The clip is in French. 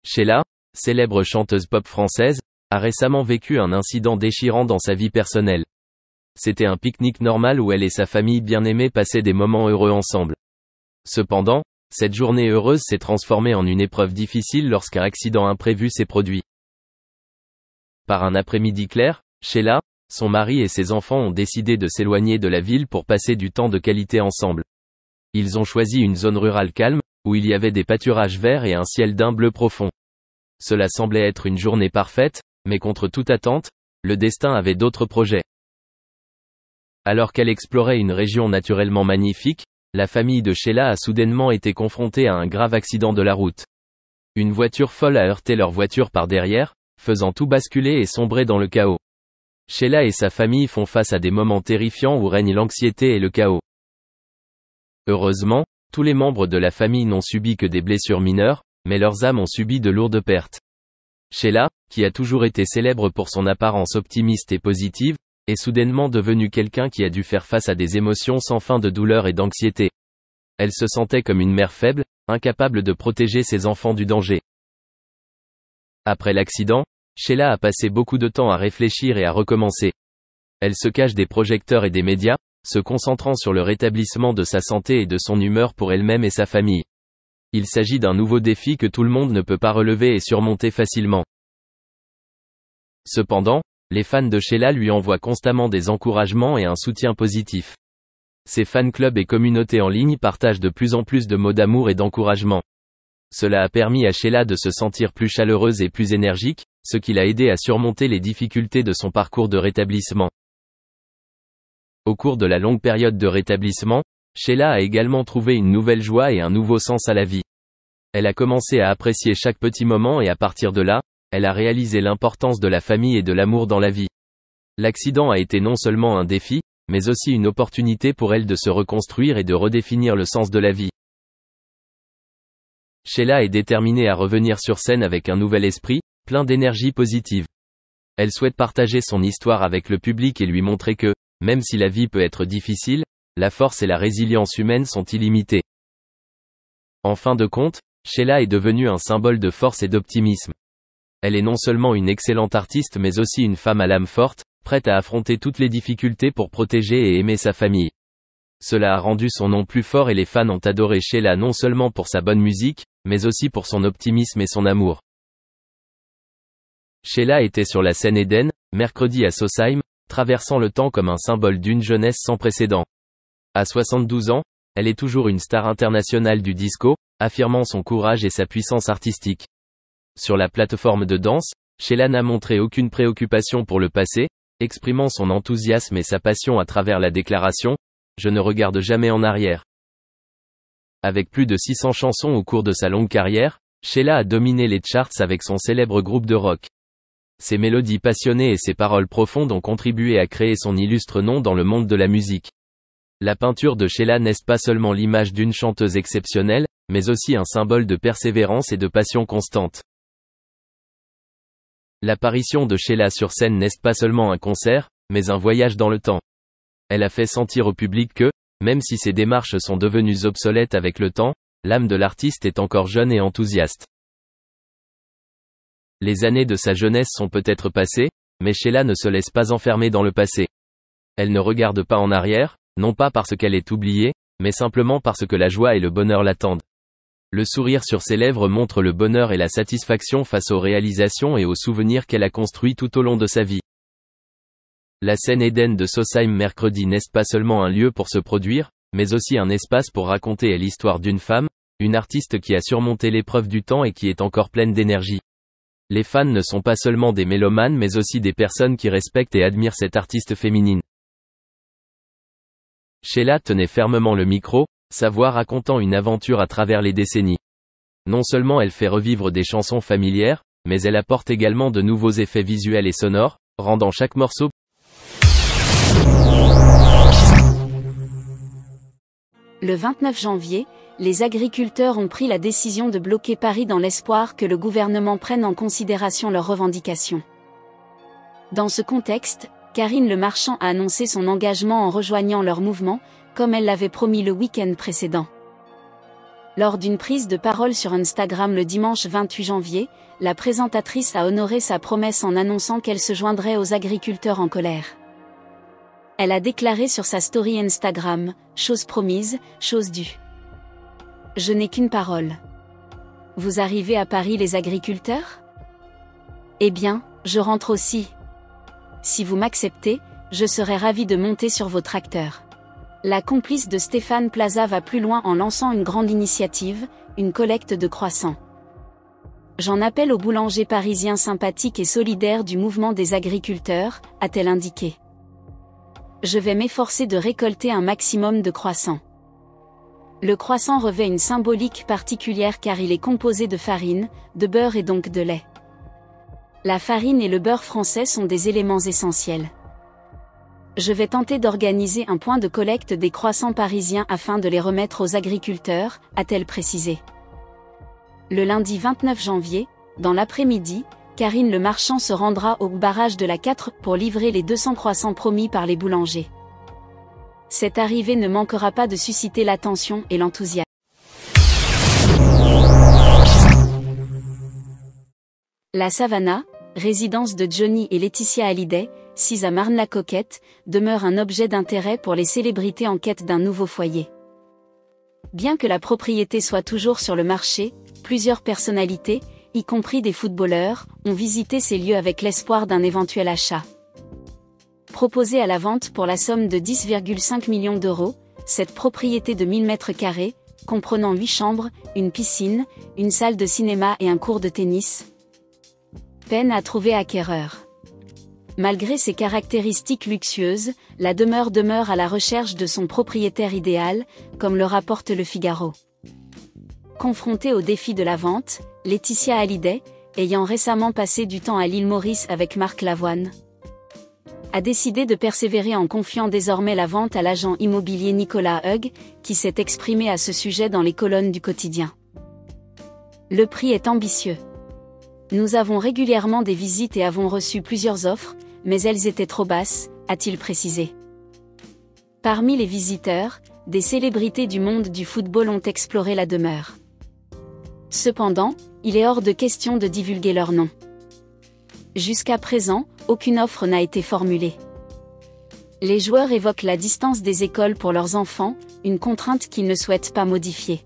Sheila, célèbre chanteuse pop française, a récemment vécu un incident déchirant dans sa vie personnelle. C'était un pique-nique normal où elle et sa famille bien-aimée passaient des moments heureux ensemble. Cependant, cette journée heureuse s'est transformée en une épreuve difficile lorsqu'un accident imprévu s'est produit. Par un après-midi clair, Sheila, son mari et ses enfants ont décidé de s'éloigner de la ville pour passer du temps de qualité ensemble. Ils ont choisi une zone rurale calme, où il y avait des pâturages verts et un ciel d'un bleu profond. Cela semblait être une journée parfaite, mais contre toute attente, le destin avait d'autres projets. Alors qu'elle explorait une région naturellement magnifique, la famille de Sheila a soudainement été confrontée à un grave accident de la route. Une voiture folle a heurté leur voiture par derrière, faisant tout basculer et sombrer dans le chaos. Sheila et sa famille font face à des moments terrifiants où règne l'anxiété et le chaos. Heureusement, tous les membres de la famille n'ont subi que des blessures mineures, mais leurs âmes ont subi de lourdes pertes. Sheila, qui a toujours été célèbre pour son apparence optimiste et positive, est soudainement devenue quelqu'un qui a dû faire face à des émotions sans fin de douleur et d'anxiété. Elle se sentait comme une mère faible, incapable de protéger ses enfants du danger. Après l'accident, Sheila a passé beaucoup de temps à réfléchir et à recommencer. Elle se cache des projecteurs et des médias, se concentrant sur le rétablissement de sa santé et de son humeur pour elle-même et sa famille. Il s'agit d'un nouveau défi que tout le monde ne peut pas relever et surmonter facilement. Cependant, les fans de Sheila lui envoient constamment des encouragements et un soutien positif. Ses fan clubs et communautés en ligne partagent de plus en plus de mots d'amour et d'encouragement. Cela a permis à Sheila de se sentir plus chaleureuse et plus énergique, ce qui l'a aidé à surmonter les difficultés de son parcours de rétablissement. Au cours de la longue période de rétablissement, Sheila a également trouvé une nouvelle joie et un nouveau sens à la vie. Elle a commencé à apprécier chaque petit moment et à partir de là, elle a réalisé l'importance de la famille et de l'amour dans la vie. L'accident a été non seulement un défi, mais aussi une opportunité pour elle de se reconstruire et de redéfinir le sens de la vie. Sheila est déterminée à revenir sur scène avec un nouvel esprit, plein d'énergie positive. Elle souhaite partager son histoire avec le public et lui montrer que, même si la vie peut être difficile, la force et la résilience humaine sont illimitées. En fin de compte, Sheila est devenue un symbole de force et d'optimisme. Elle est non seulement une excellente artiste mais aussi une femme à l'âme forte, prête à affronter toutes les difficultés pour protéger et aimer sa famille. Cela a rendu son nom plus fort et les fans ont adoré Sheila non seulement pour sa bonne musique, mais aussi pour son optimisme et son amour. Sheila était sur la scène Eden, mercredi à Sausheim, traversant le temps comme un symbole d'une jeunesse sans précédent. À 72 ans, elle est toujours une star internationale du disco, affirmant son courage et sa puissance artistique. Sur la plateforme de danse, Sheila n'a montré aucune préoccupation pour le passé, exprimant son enthousiasme et sa passion à travers la déclaration « Je ne regarde jamais en arrière ». Avec plus de 600 chansons au cours de sa longue carrière, Sheila a dominé les charts avec son célèbre groupe de rock. Ses mélodies passionnées et ses paroles profondes ont contribué à créer son illustre nom dans le monde de la musique. La peinture de Sheila n'est pas seulement l'image d'une chanteuse exceptionnelle, mais aussi un symbole de persévérance et de passion constante. L'apparition de Sheila sur scène n'est pas seulement un concert, mais un voyage dans le temps. Elle a fait sentir au public que, même si ses démarches sont devenues obsolètes avec le temps, l'âme de l'artiste est encore jeune et enthousiaste. Les années de sa jeunesse sont peut-être passées, mais Sheila ne se laisse pas enfermer dans le passé. Elle ne regarde pas en arrière, non pas parce qu'elle est oubliée, mais simplement parce que la joie et le bonheur l'attendent. Le sourire sur ses lèvres montre le bonheur et la satisfaction face aux réalisations et aux souvenirs qu'elle a construits tout au long de sa vie. La scène Eden de Sausheim mercredi n'est pas seulement un lieu pour se produire, mais aussi un espace pour raconter l'histoire d'une femme, une artiste qui a surmonté l'épreuve du temps et qui est encore pleine d'énergie. Les fans ne sont pas seulement des mélomanes mais aussi des personnes qui respectent et admirent cette artiste féminine. Sheila tenait fermement le micro, sa voix racontant une aventure à travers les décennies. Non seulement elle fait revivre des chansons familières, mais elle apporte également de nouveaux effets visuels et sonores, rendant chaque morceau. Le 29 janvier, les agriculteurs ont pris la décision de bloquer Paris dans l'espoir que le gouvernement prenne en considération leurs revendications. Dans ce contexte, Karine Le Marchand a annoncé son engagement en rejoignant leur mouvement, comme elle l'avait promis le week-end précédent. Lors d'une prise de parole sur Instagram le dimanche 28 janvier, la présentatrice a honoré sa promesse en annonçant qu'elle se joindrait aux agriculteurs en colère. Elle a déclaré sur sa story Instagram, « Chose promise, chose due. Je n'ai qu'une parole. Vous arrivez à Paris les agriculteurs ? Eh bien, je rentre aussi. Si vous m'acceptez, je serai ravie de monter sur vos tracteurs. » La complice de Stéphane Plaza va plus loin en lançant une grande initiative, une collecte de croissants. J'en appelle aux boulangers parisiens sympathiques et solidaires du mouvement des agriculteurs, a-t-elle indiqué. Je vais m'efforcer de récolter un maximum de croissants. Le croissant revêt une symbolique particulière car il est composé de farine, de beurre et donc de lait. La farine et le beurre français sont des éléments essentiels. Je vais tenter d'organiser un point de collecte des croissants parisiens afin de les remettre aux agriculteurs, a-t-elle précisé. Le lundi 29 janvier, dans l'après-midi, Karine Le Marchand se rendra au barrage de la 4 pour livrer les 200 croissants promis par les boulangers. Cette arrivée ne manquera pas de susciter l'attention et l'enthousiasme. La Savannah, résidence de Johnny et Laetitia Hallyday, sise à Marne-la-Coquette, demeure un objet d'intérêt pour les célébrités en quête d'un nouveau foyer. Bien que la propriété soit toujours sur le marché, plusieurs personnalités, y compris des footballeurs, ont visité ces lieux avec l'espoir d'un éventuel achat. Proposée à la vente pour la somme de 10,5 millions d'euros, cette propriété de 1000 m², comprenant 8 chambres, une piscine, une salle de cinéma et un court de tennis, peine à trouver acquéreur. Malgré ses caractéristiques luxueuses, la demeure demeure à la recherche de son propriétaire idéal, comme le rapporte Le Figaro. Confrontée au défi de la vente, Laetitia Hallyday, ayant récemment passé du temps à l'île Maurice avec Marc Lavoine, a décidé de persévérer en confiant désormais la vente à l'agent immobilier Nicolas Hug, qui s'est exprimé à ce sujet dans les colonnes du quotidien. Le prix est ambitieux. Nous avons régulièrement des visites et avons reçu plusieurs offres, mais elles étaient trop basses, a-t-il précisé. Parmi les visiteurs, des célébrités du monde du football ont exploré la demeure. Cependant, il est hors de question de divulguer leur nom. Jusqu'à présent, aucune offre n'a été formulée. Les joueurs évoquent la distance des écoles pour leurs enfants, une contrainte qu'ils ne souhaitent pas modifier.